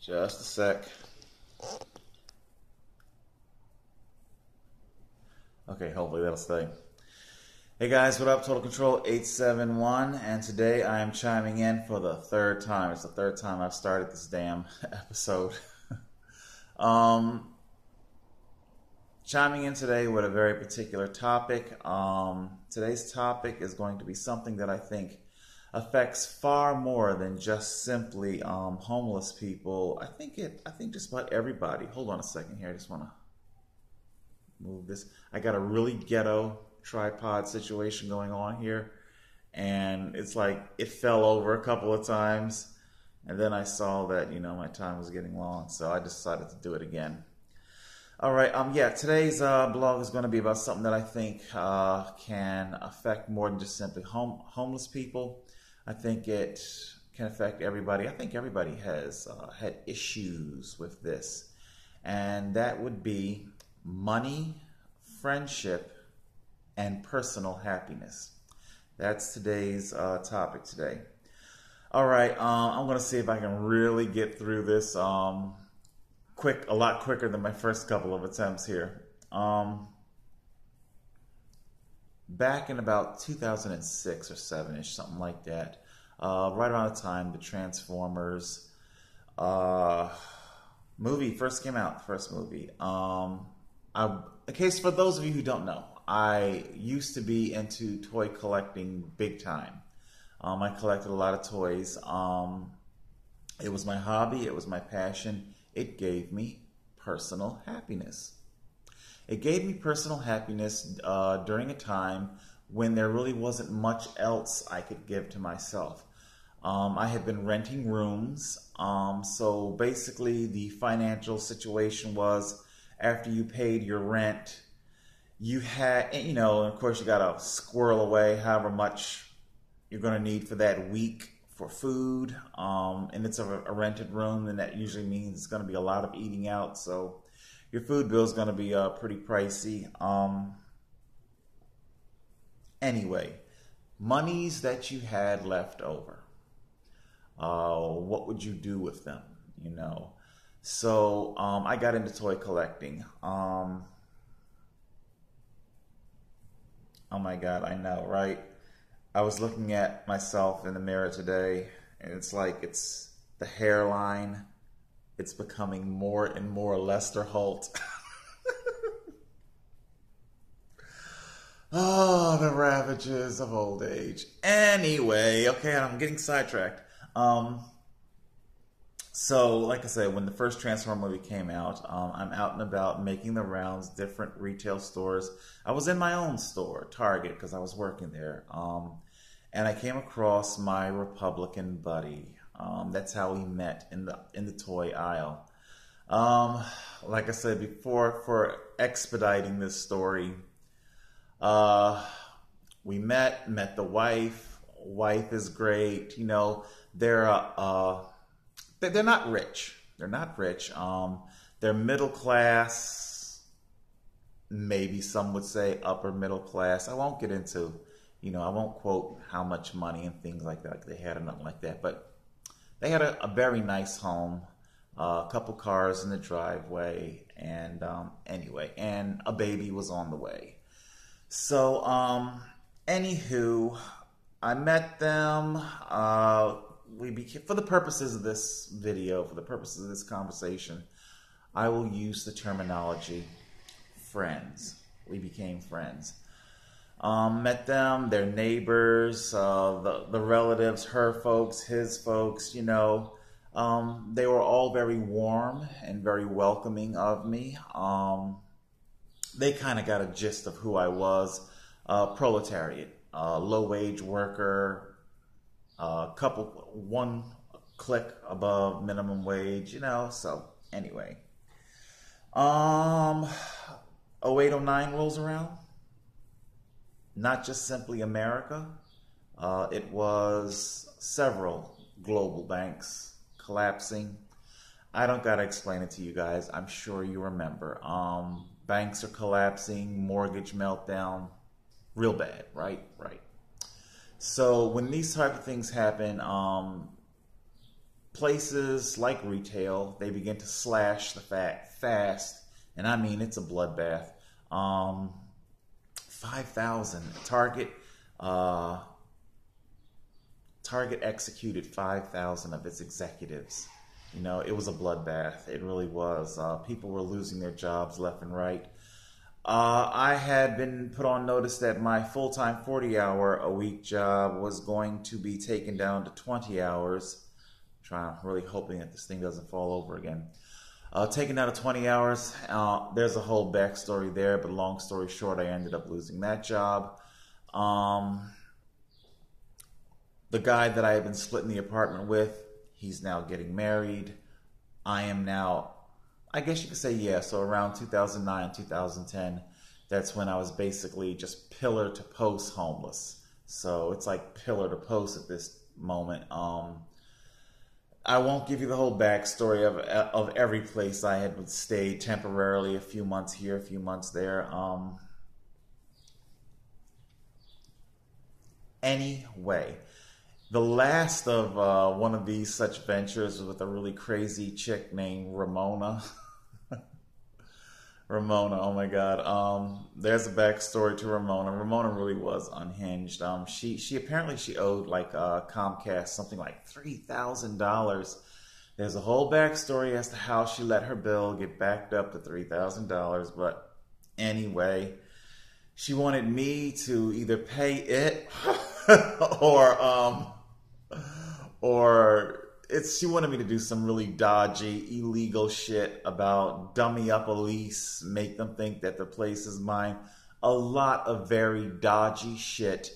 Just a sec. Okay, hopefully that'll stay. Hey guys, what up? Total Control 871, and today I am chiming in for the third time. It's the third time I've started this damn episode. Chiming in today with a very particular topic. Today's topic is going to be something that I think affects far more than just simply homeless people. I think just about everybody. Hold on a second here. I just want to move this. I got a really ghetto tripod situation going on here, and it's like it fell over a couple of times, and then I saw that my time was getting long, so I decided to do it again. All right, yeah, today's blog is going to be about something that I think can affect more than just simply homeless people. I think it can affect everybody. I think everybody has had issues with this, and that would be money, friendship, and personal happiness. That's today's topic today. All right, I'm going to see if I can really get through this a lot quicker than my first couple of attempts here. Back in about 2006 or 7-ish, something like that, right around the time the Transformers movie first came out, the first movie. In case for those of you who don't know, I used to be into toy collecting big time. I collected a lot of toys. It was my hobby. It was my passion. It gave me personal happiness. It gave me personal happiness during a time when there really wasn't much else I could give to myself. I had been renting rooms, so basically the financial situation was after you paid your rent, you had, and of course you got to squirrel away however much you're going to need for that week for food, and it's a rented room, and that usually means it's going to be a lot of eating out, so your food bill is going to be pretty pricey. Anyway, monies that you had left over, what would you do with them, So I got into toy collecting. Oh my God, I know, right? I was looking at myself in the mirror today, and it's like the hairline. It's becoming more and more Lester Holt. Oh, the ravages of old age. Anyway, okay, I'm getting sidetracked. So, like I said, when the first Transformer movie came out, I'm out and about making the rounds, different retail stores. I was in my own store, Target, because I was working there. And I came across my Republican buddy. That's how we met in the toy aisle. Like I said before, for expediting this story, we met the wife. Wife is great. They're not rich. They're not rich. They're middle class. Maybe some would say upper middle class. I won't get into, I won't quote how much money and things like that they had or nothing like that. But they had a very nice home, a couple cars in the driveway, and anyway, and a baby was on the way. So, anywho, I met them. For the purposes of this video, for the purposes of this conversation, I will use the terminology friends. We became friends. Met them, their neighbors, the relatives, her folks, his folks, they were all very warm and very welcoming of me. They kind of got a gist of who I was. Proletariat, low-wage worker, one click above minimum wage, so anyway. 0809 rolls around. Not just simply America. It was several global banks collapsing. I don't gotta explain it to you guys. I'm sure you remember. Banks are collapsing, mortgage meltdown, real bad, right? Right. So when these type of things happen, places like retail, they begin to slash the fat fast, and I mean it's a bloodbath. 5,000 Target executed 5,000 of its executives. You know, it was a bloodbath. It really was. People were losing their jobs left and right. I had been put on notice that my full-time 40-hour-a-week job was going to be taken down to 20 hours. Really hoping that this thing doesn't fall over again. Taken down to 20 hours. There's a whole backstory there, but long story short, I ended up losing that job. The guy that I had been splitting the apartment with, he's now getting married. I am now, I guess you could say, yeah, so around 2009, 2010, that's when I was basically just pillar to post homeless. So it's like pillar to post at this moment. I won't give you the whole backstory of every place I had stayed temporarily, a few months here, a few months there. Anyway, the last of one of these such ventures was with a really crazy chick named Ramona. Ramona, oh my God. There's a backstory to Ramona. Ramona really was unhinged. She apparently owed like Comcast something like $3,000. There's a whole backstory as to how she let her bill get backed up to $3,000. But anyway, she wanted me to either pay it she wanted me to do some really dodgy, illegal shit about dummy up a lease, make them think that the place is mine. A lot of very dodgy shit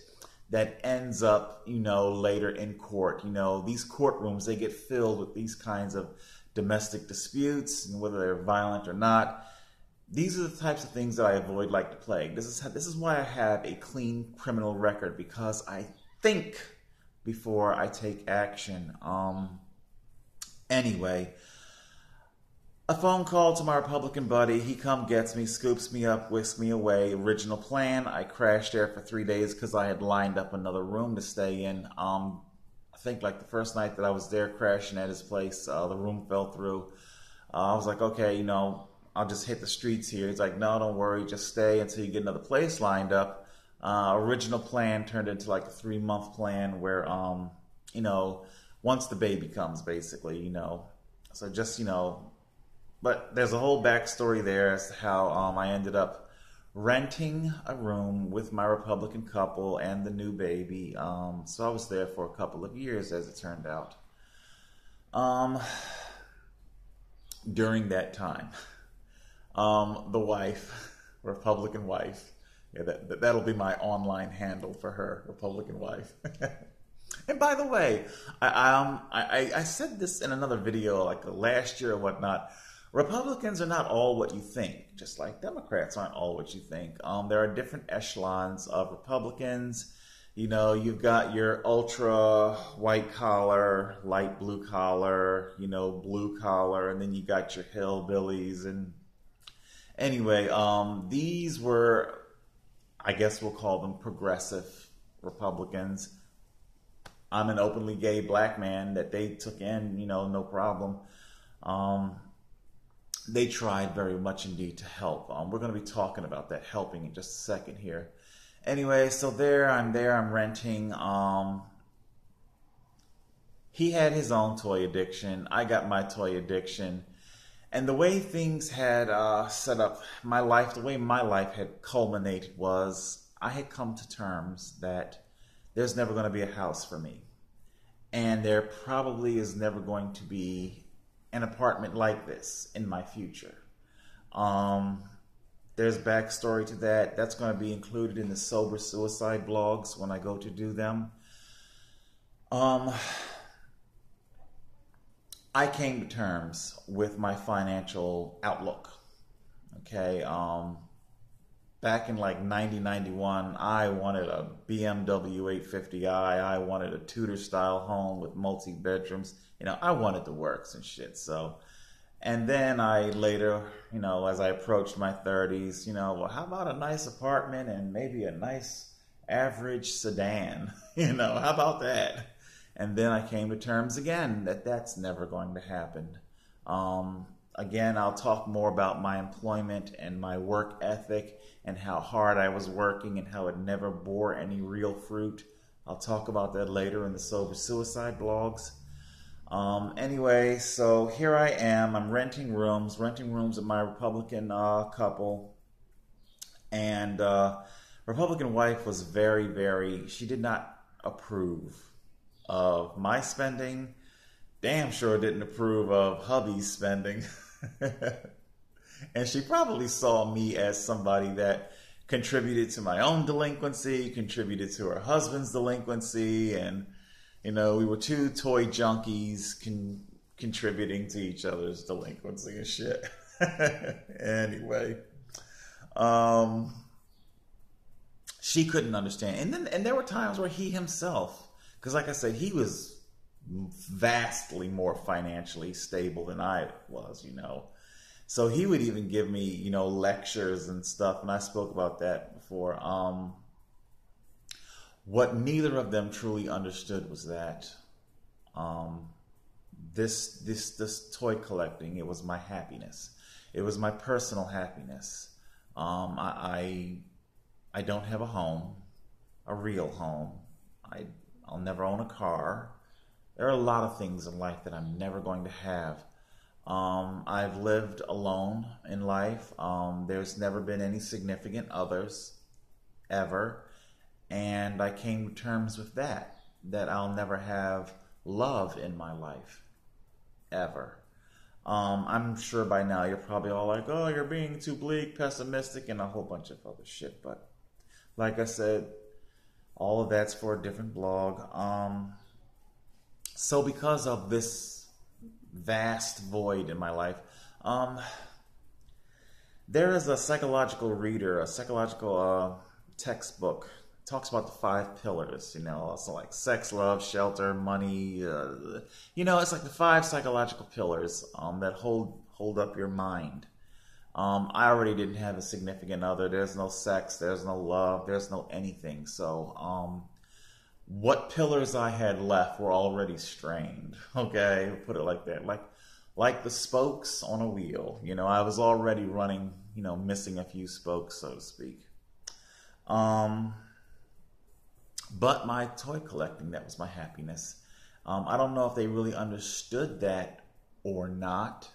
that ends up, you know, later in court. You know, these courtrooms, they get filled with these kinds of domestic disputes, and whether they're violent or not. These are the types of things that I avoid like the plague. This is why I have a clean criminal record, because I think before I take action. Anyway, a phone call to my Republican buddy. He gets me, scoops me up, whisks me away. Original plan. I crashed there for 3 days because I had lined up another room to stay in. I think like the first night that I was there crashing at his place, the room fell through. I was like, okay, you know, I'll just hit the streets here. He's like, no, don't worry, just stay until you get another place lined up. Original plan turned into like a 3-month plan where, you know, once the baby comes, basically, you know. So just, you know, but there's a whole backstory there as to how I ended up renting a room with my Republican couple and the new baby. So I was there for a couple of years, as it turned out. During that time, the wife, Republican wife, yeah, that'll be my online handle for her, Republican wife. And by the way, I said this in another video like last year or whatnot. Republicans are not all what you think, just like Democrats aren't all what you think. There are different echelons of Republicans. You know, you've got your ultra white collar, light blue collar, you know, blue collar, and then you got your hillbillies. And anyway, these were, I guess we'll call them progressive Republicans. I'm an openly gay black man that they took in, you know, no problem. They tried very much indeed to help. We're going to be talking about that helping in just a second here. Anyway, so I'm renting. He had his own toy addiction. I got my toy addiction. And the way things had set up my life, the way my life had culminated was I had come to terms that there's never going to be a house for me. And there probably is never going to be an apartment like this in my future. There's backstory to that. That's going to be included in the sober suicide blogs when I go to do them. I came to terms with my financial outlook. Okay. Back in like 91, I wanted a BMW 850i. I wanted a Tudor style home with multi bedrooms. You know, I wanted the works and shit. So, and then I later, you know, as I approached my 30s, you know, well, how about a nice apartment and maybe a nice average sedan? You know, how about that? And then I came to terms again that that's never going to happen. Again, I'll talk more about my employment and my work ethic and how hard I was working and how it never bore any real fruit. I'll talk about that later in the Sober Suicide blogs. Anyway, so here I am. I'm renting rooms with my Republican couple. And Republican wife was she did not approve of my spending. Damn sure didn't approve of hubby's spending. And she probably saw me as somebody that contributed to my own delinquency, contributed to her husband's delinquency, and, we were two toy junkies contributing to each other's delinquency and shit. Anyway, she couldn't understand. And there were times where he himself, because like I said, he was vastly more financially stable than I was, So he would even give me, lectures and stuff, and I spoke about that before. What neither of them truly understood was that this toy collecting, it was my happiness. It was my personal happiness. I don't have a home, a real home. I'll never own a car. There are a lot of things in life that I'm never going to have. I've lived alone in life. There's never been any significant others, ever. And I came to terms with that I'll never have love in my life, ever. I'm sure by now you're probably all like, oh, you're being too bleak, pessimistic, and a whole bunch of other shit. But like I said, all of that's for a different blog. So because of this vast void in my life, there is a psychological reader, a psychological textbook. It talks about the 5 pillars, so like sex, love, shelter, money. It's like the 5 psychological pillars that hold up your mind. I already didn't have a significant other. There's no sex, there's no love, there's no anything. So what pillars I had left were already strained. Okay, put it like that. Like the spokes on a wheel. I was already running, missing a few spokes, so to speak. But my toy collecting, that was my happiness. I don't know if they really understood that or not.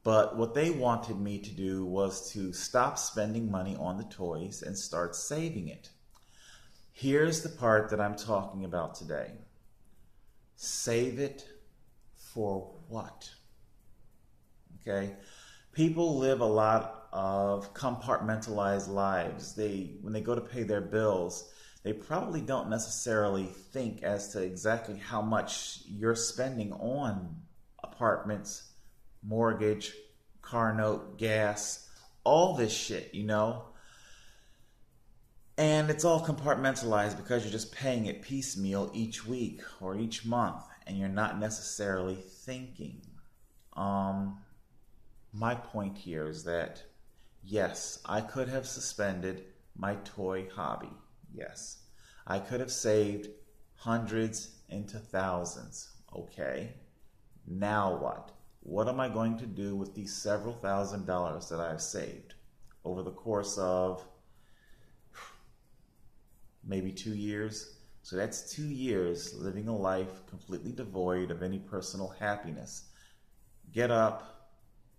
But what they wanted me to do was to stop spending money on the toys and start saving it. Here's the part that I'm talking about today. Save it for what? Okay? People live a lot of compartmentalized lives. When they go to pay their bills, they probably don't necessarily think as to exactly how much you're spending on apartments, mortgage, car note, gas, all this shit, And it's all compartmentalized because you're just paying it piecemeal each week or each month, and you're not necessarily thinking. My point here is that, yes, I could have suspended my toy hobby. Yes. I could have saved hundreds into thousands. Okay. Now what? What am I going to do with these several $1,000s that I've saved over the course of maybe 2 years? So that's 2 years living a life completely devoid of any personal happiness. Get up,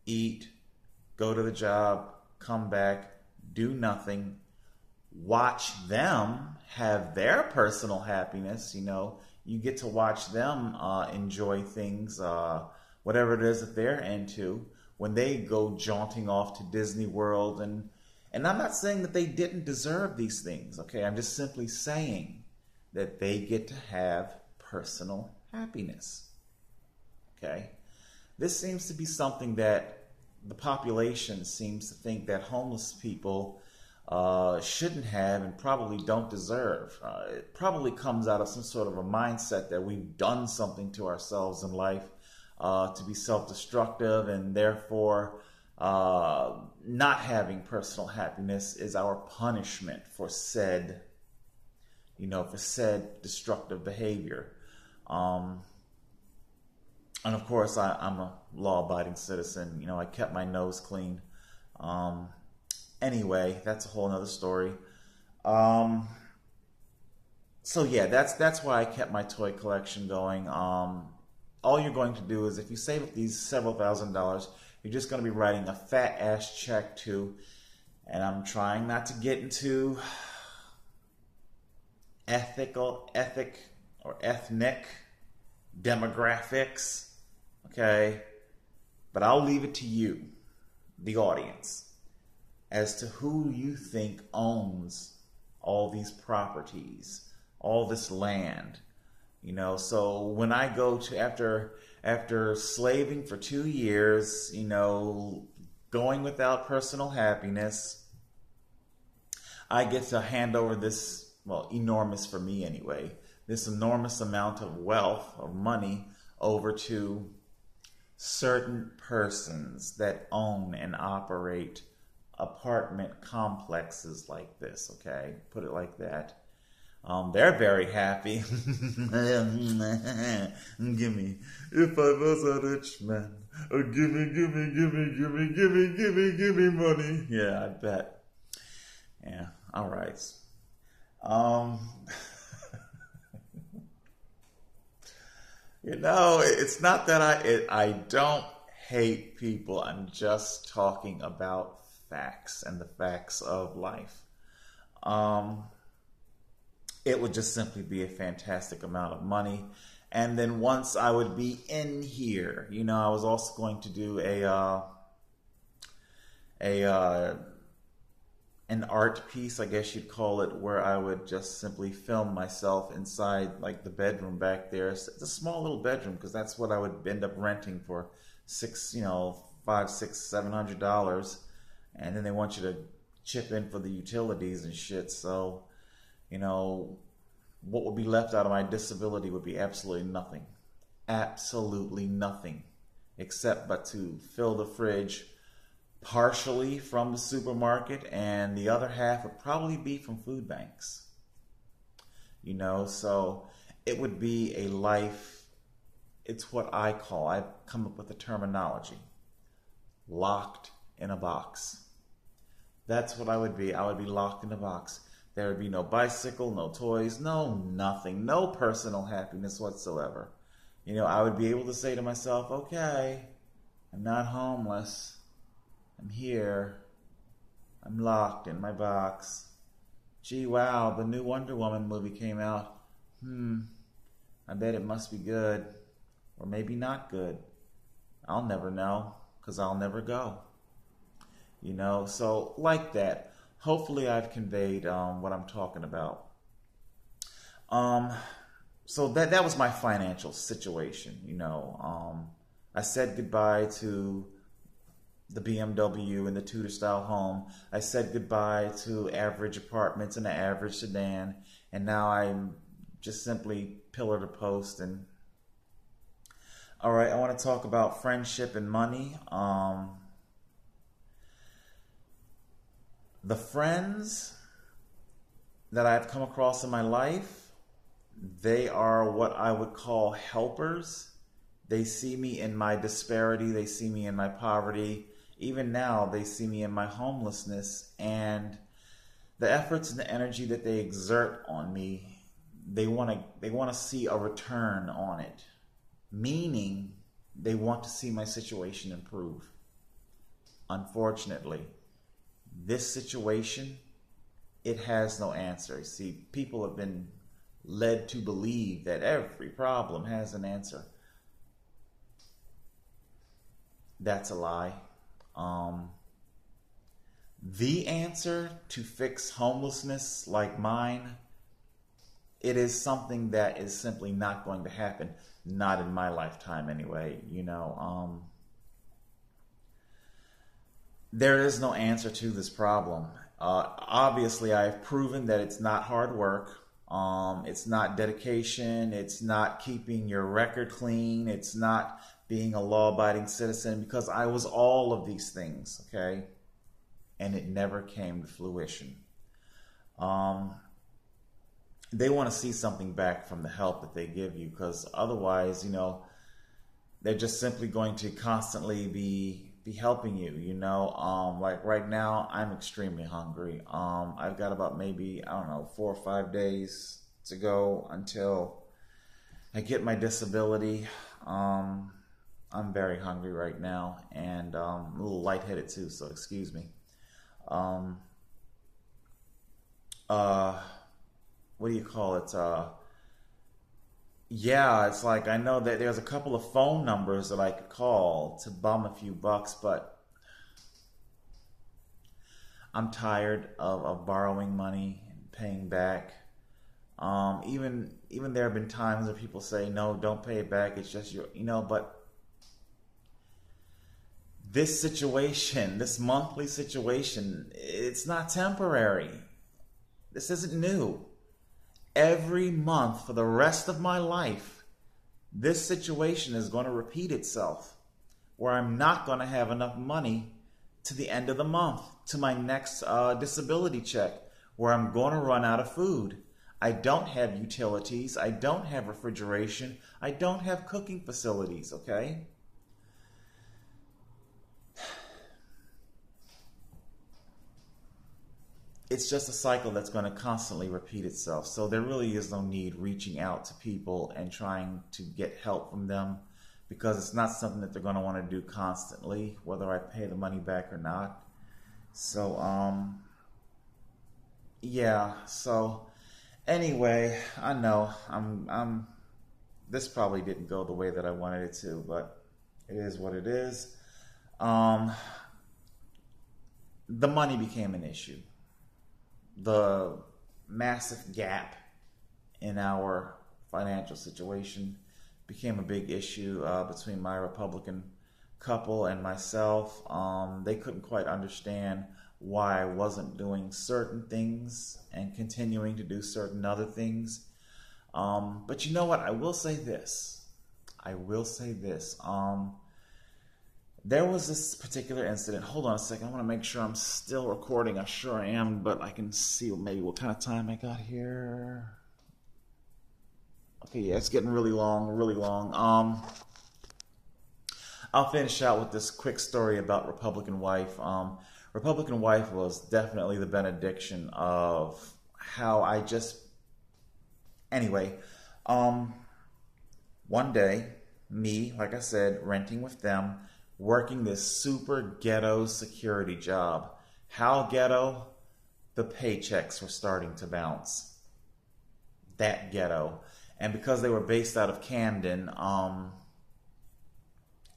eat, go to the job, come back, do nothing, watch them have their personal happiness. You get to watch them enjoy things, whatever it is that they're into, when they go jaunting off to Disney World. And I'm not saying that they didn't deserve these things, okay? I'm just simply saying that they get to have personal happiness, okay? This seems to be something that the population seems to think that homeless people shouldn't have and probably don't deserve. It probably comes out of some sort of a mindset that we've done something to ourselves in life to be self-destructive, and therefore not having personal happiness is our punishment for said destructive behavior. Um, and of course, I'm a law-abiding citizen. You know, I kept my nose clean. Um, anyway, that's a whole nother story. Um, so yeah, that's why I kept my toy collection going. All you're going to do is if you save up these several $1,000s, you're just going to be writing a fat ass check to, and I'm trying not to get into ethic or ethnic demographics, okay? But I'll leave it to you, the audience, as to who you think owns all these properties, all this land. You know, so when I go to after slaving for 2 years, you know, going without personal happiness, I get to hand over this, well, enormous for me anyway, this enormous amount of wealth, of money, over to certain persons that own and operate apartment complexes like this, okay? Put it like that. They're very happy. Give me, if I was a rich man, give me money. Yeah, I bet. Yeah, all right. You know, it's not that I don't hate people. I'm just talking about facts and the facts of life. It would just simply be a fantastic amount of money. And then once I would be in here, you know, I was also going to do an art piece, I guess you'd call it, where I would just simply film myself inside like the bedroom back there. It's a small little bedroom because that's what I would end up renting for $700. And then they want you to chip in for the utilities and shit. So, you know, what would be left out of my disability would be absolutely nothing. Absolutely nothing. Except but to fill the fridge partially from the supermarket, and the other half would probably be from food banks. You know, so it would be a life, it's what I've come up with the terminology, locked in a box. That's what I would be. I would be locked in a box. There would be no bicycle, no toys, no nothing, no personal happiness whatsoever. You know, I would be able to say to myself, okay, I'm not homeless. I'm here. I'm locked in my box. Gee, wow, the new Wonder Woman movie came out. I bet it must be good. Or maybe not good. I'll never know, because I'll never go. You know, so like that. Hopefully I've conveyed what I'm talking about. So that was my financial situation, you know. I said goodbye to the BMW and the Tudor style home. I said goodbye to average apartments and an average sedan. And now I'm just simply pillar to post. And all right, I want to talk about friendship and money. The friends that I've come across in my life, they are what I would call helpers. They see me in my disparity. They see me in my poverty. Even now, they see me in my homelessness. And the efforts and the energy that they exert on me, they want to see a return on it. Meaning, they want to see my situation improve. Unfortunately, this situation, it has no answer. See, people have been led to believe that every problem has an answer. That's a lie. The answer to fix homelessness like mine, it is something that is simply not going to happen. Not in my lifetime anyway, you know. There is no answer to this problem. Obviously, I've proven that it's not hard work. It's not dedication. It's not keeping your record clean. It's not being a law-abiding citizen, because I was all of these things, okay? And it never came to fruition. they want to see something back from the help that they give you, because otherwise, they're just simply going to constantly be helping you. Like right now, I'm extremely hungry. I've got about maybe, I don't know, 4 or 5 days to go until I get my disability. I'm very hungry right now, and a little lightheaded too, so excuse me. Um, what do you call it? Yeah, it's like I know that there's a couple of phone numbers that I could call to bum a few bucks, but I'm tired of borrowing money and paying back. Even there have been times where people say, no, don't pay it back. It's just but this situation, this monthly situation, it's not temporary. This isn't new. Every month for the rest of my life, this situation is going to repeat itself, where I'm not going to have enough money to the end of the month, to my next disability check, where I'm going to run out of food. I don't have utilities. I don't have refrigeration. I don't have cooking facilities, okay? It's just a cycle that's going to constantly repeat itself. So there really is no need reaching out to people and trying to get help from them, because it's not something that they're going to want to do constantly, whether I pay the money back or not. So, yeah. So, anyway, I know this probably didn't go the way that I wanted it to, but it is what it is. The money became an issue. The massive gap in our financial situation became a big issue between my Republican couple and myself. They couldn't quite understand why I wasn't doing certain things and continuing to do certain other things. But you know what? I will say this. There was this particular incident. Hold on a second. I want to make sure I'm still recording. I sure am, but I can see maybe what kind of time I got here. Okay, yeah, it's getting really long, really long. I'll finish out with this quick story about Republican Wife. Republican Wife was definitely the benediction of how I just... Anyway, one day, me, like I said, renting with them, working this super ghetto security job. How ghetto? The paychecks were starting to bounce. That ghetto. And because they were based out of Camden,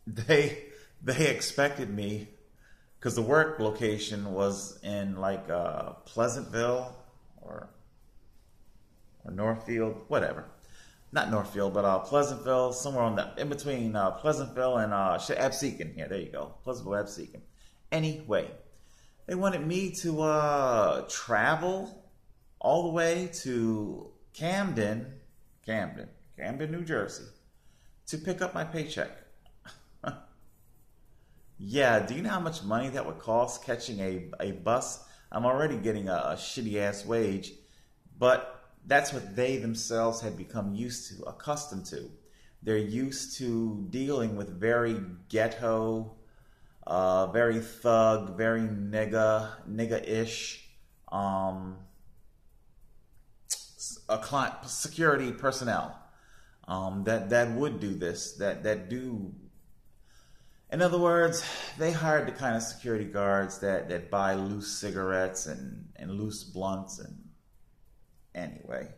they expected me, because the work location was in like Pleasantville or Northfield, whatever. Not Northfield, but Pleasantville, somewhere on the in between Pleasantville and Absecon. Yeah, there you go, Pleasantville, Absecon. Anyway, they wanted me to travel all the way to Camden, New Jersey, to pick up my paycheck. Yeah, do you know how much money that would cost catching a bus? I'm already getting a shitty ass wage, but that's what they themselves had become accustomed to. They're used to dealing with very ghetto, very thug, very nigga-ish, security personnel that would do this, that do. In other words, they hired the kind of security guards that buy loose cigarettes and loose blunts and. Anyway,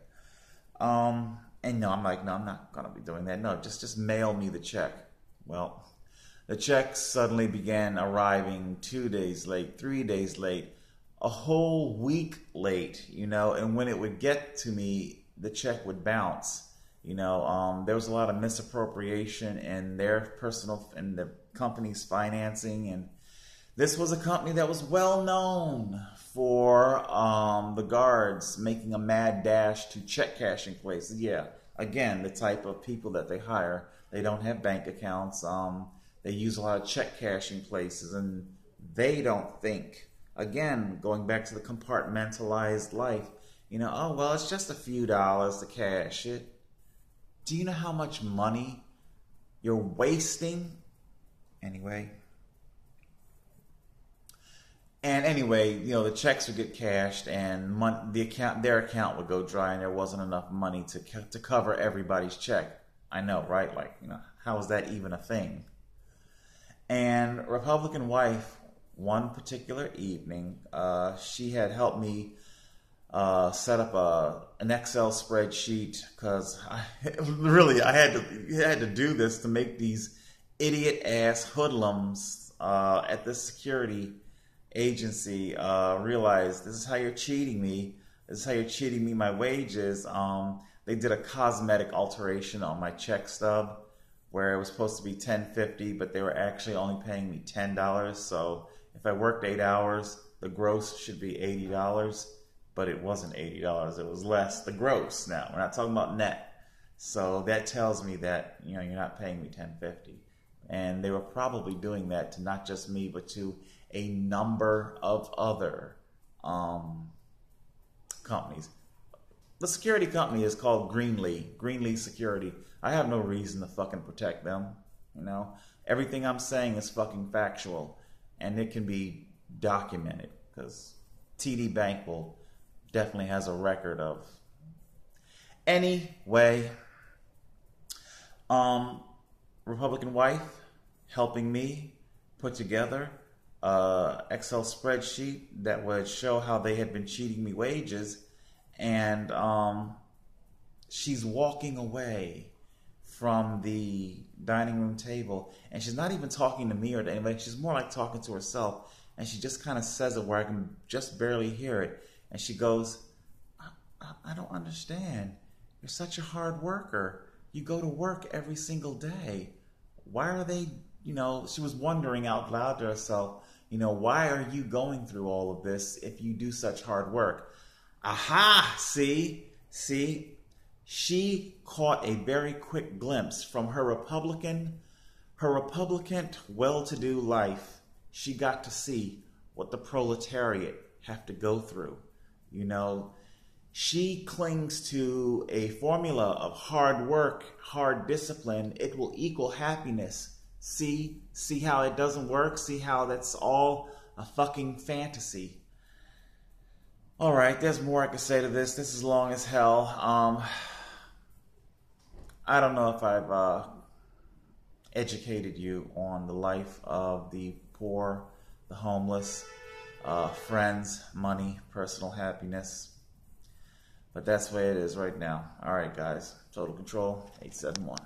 and no, I'm like, no, I'm not gonna be doing that. No, just mail me the check. Well, the checks suddenly began arriving 2 days late, 3 days late, a whole week late, and when it would get to me, the check would bounce. There was a lot of misappropriation in the company's financing, and this was a company that was well known for the guards making a mad dash to check cashing places. Yeah, again, the type of people that they hire. They don't have bank accounts. They use a lot of check cashing places, and they don't think. Again, going back to the compartmentalized life, Oh, well, it's just a few dollars to cash it. Do you know how much money you're wasting? Anyway. And anyway, the checks would get cashed, and their account would go dry, and there wasn't enough money to cover everybody's check. I know, right? Like, how is that even a thing? And Republican wife, one particular evening, she had helped me set up an Excel spreadsheet because I had to do this to make these idiot ass hoodlums at this security agency realize this is how you're cheating me. This is how you're cheating me my wages. They did a cosmetic alteration on my check stub where it was supposed to be $10.50, but they were actually only paying me $10. So if I worked 8 hours, the gross should be $80. But it wasn't $80. It was less. The gross now. We're not talking about net. So that tells me that, you're not paying me $10.50. And they were probably doing that to not just me, but to a number of other companies. The security company is called Greenlee Security. I have no reason to fucking protect them. Everything I'm saying is fucking factual. And it can be documented because TD Bank definitely has a record of. Anyway, Republican wife helping me put together a Excel spreadsheet that would show how they had been cheating me wages, and she's walking away from the dining room table, and she's not even talking to me or to anybody. She's more like talking to herself, and she just kind of says it where I can just barely hear it. And she goes, I don't understand. You're such a hard worker. You go to work every single day. Why are they, she was wondering out loud to herself, why are you going through all of this if you do such hard work? Aha! See? She caught a very quick glimpse from her Republican well-to-do life. She got to see what the proletariat have to go through. She clings to a formula of hard work, hard discipline. It will equal happiness. See how it doesn't work? See how that's all a fucking fantasy? All right, there's more I could say to this. This is long as hell. I don't know if I've educated you on the life of the poor, the homeless, friends, money, personal happiness. But that's the way it is right now. All right, guys. Total Control 871.